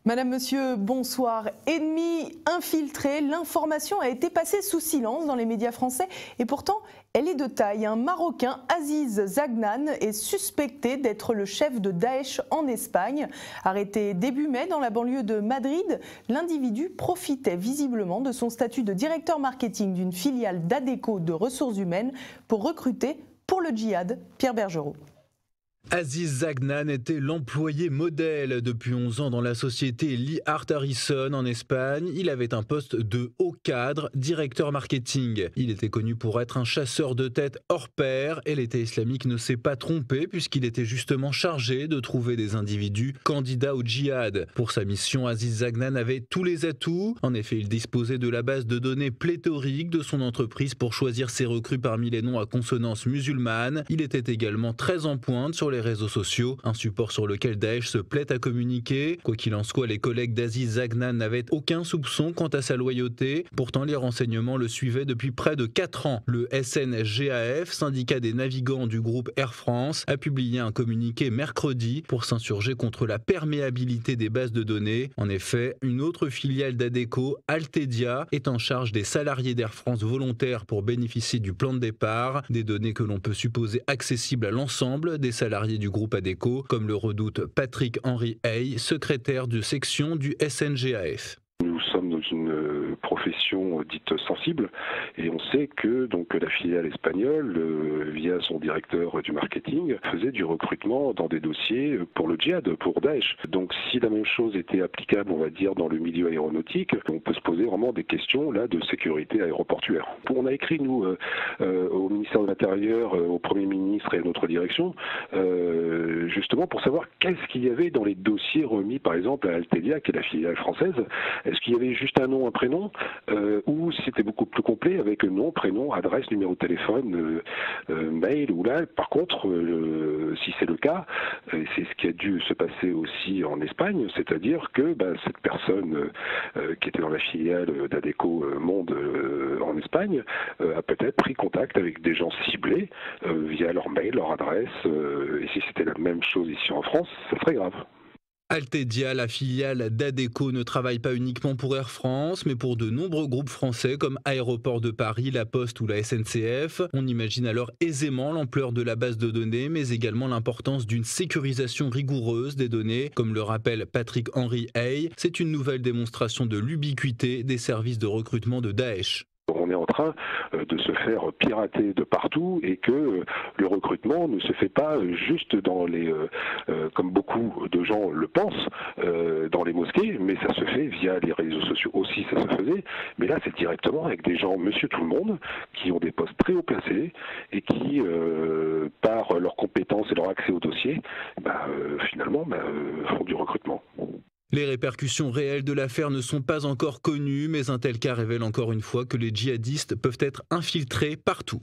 Madame, monsieur, bonsoir. Ennemi infiltré, l'information a été passée sous silence dans les médias français et pourtant, elle est de taille. Un Marocain, Aziz Zagnan, est suspecté d'être le chef de Daesh en Espagne. Arrêté début mai dans la banlieue de Madrid, l'individu profitait visiblement de son statut de directeur marketing d'une filiale d'Adecco de ressources humaines pour recruter pour le djihad. Pierre Bergerot. Aziz Zagnan était l'employé modèle depuis 11 ans dans la société Lee Heart Harrison en Espagne. Il avait un poste de haut cadre, directeur marketing. Il était connu pour être un chasseur de tête hors pair et l'État islamique ne s'est pas trompé puisqu'il était justement chargé de trouver des individus candidats au djihad. Pour sa mission, Aziz Zagnan avait tous les atouts. En effet, il disposait de la base de données pléthorique de son entreprise pour choisir ses recrues parmi les noms à consonance musulmane. Il était également très en pointe sur les réseaux sociaux, un support sur lequel Daesh se plaît à communiquer. Quoi qu'il en soit, les collègues d'Aziz Zagnan n'avaient aucun soupçon quant à sa loyauté. Pourtant, les renseignements le suivaient depuis près de 4 ans. Le SNGAF, syndicat des navigants du groupe Air France, a publié un communiqué mercredi pour s'insurger contre la perméabilité des bases de données. En effet, une autre filiale d'Adecco, Altedia, est en charge des salariés d'Air France volontaires pour bénéficier du plan de départ, des données que l'on peut supposer accessibles à l'ensemble des salariés du groupe Adecco, comme le redoute Patrick-Henri Hey, secrétaire de section du SNGAF. Nous sommes dans une profession dite sensible et on sait que donc la filiale espagnole, via son directeur du marketing, faisait du recrutement dans des dossiers pour le djihad, pour Daesh. Donc si la même chose était applicable, on va dire, dans le milieu aéronautique, on peut se poser vraiment des questions là de sécurité aéroportuaire. On a écrit, nous, au ministère de l'Intérieur, au Premier ministre et à notre direction, justement pour savoir qu'est-ce qu'il y avait dans les dossiers remis par exemple à Altedia, qui est la filiale française. Est-ce qu'il y avait juste un nom, un prénom, ou c'était beaucoup plus complet avec nom, prénom, adresse, numéro de téléphone, mail ou là. Par contre, si c'est le cas, c'est ce qui a dû se passer aussi en Espagne, c'est-à-dire que cette personne qui était dans la filiale d'Adecco Monde en Espagne a peut-être pris contact avec des gens ciblés via leur mail, leur adresse, et si c'était la même chose ici en France, ça serait grave. Altedia, la filiale d'Adecco, ne travaille pas uniquement pour Air France, mais pour de nombreux groupes français comme Aéroports de Paris, La Poste ou la SNCF. On imagine alors aisément l'ampleur de la base de données, mais également l'importance d'une sécurisation rigoureuse des données. Comme le rappelle Patrick-Henri Hey, c'est une nouvelle démonstration de l'ubiquité des services de recrutement de Daesh. On est en train de se faire pirater de partout et que le recrutement ne se fait pas juste dans les, comme beaucoup de gens le pensent, dans les mosquées, mais ça se fait via les réseaux sociaux aussi, ça se faisait. Mais là, c'est directement avec des gens, monsieur tout le monde, qui ont des postes très haut placés et qui, par leurs compétences et leur accès au dossier, finalement, font du recrutement. Les répercussions réelles de l'affaire ne sont pas encore connues, mais un tel cas révèle encore une fois que les djihadistes peuvent être infiltrés partout.